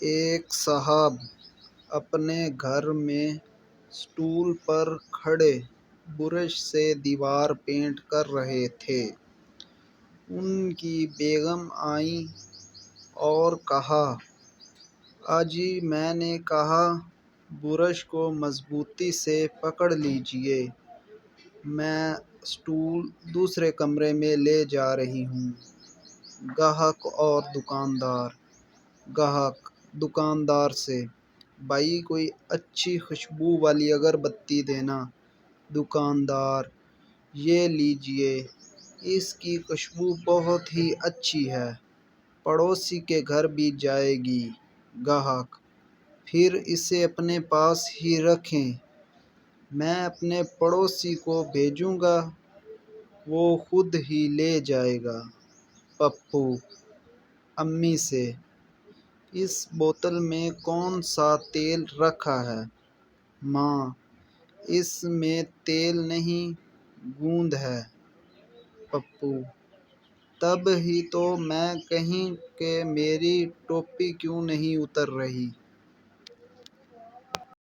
ایک صاحب اپنے گھر میں اسٹول پر کھڑے برش سے دیوار پینٹ کر رہے تھے۔ ان کی بیگم آئیں اور کہا، ''اجی میں نے کہا برش کو مضبوطی سے پکڑ لیجئے، میں اسٹول دوسرے کمرے میں لے جا رہی ہوں۔ '' گاہک اور دکاندار: گاہک دکاندار سے، ''بھائی کوئی اچھی خوشبو والی اگر بتی دینا۔ '' دکاندار: ''یہ لیجئے، اس کی خوشبو بہت ہی اچھی ہے، پڑوسی کے گھر بھی جائے گی۔ '' گاہک: ''پھر اسے اپنے پاس ہی رکھیں، میں اپنے پڑوسی کو بھیجوں گا، وہ خود ہی لے جائے گا۔ '' پپو: امی سے، ''اس بوتل میں کون سا تیل رکھا ہے؟ '' ماں: ''اس میں تیل نہیں، گوند ہے۔ '' پپو: ''تب ہی تو میں کہیں کہ میری ٹوپی کیوں نہیں اتر رہی؟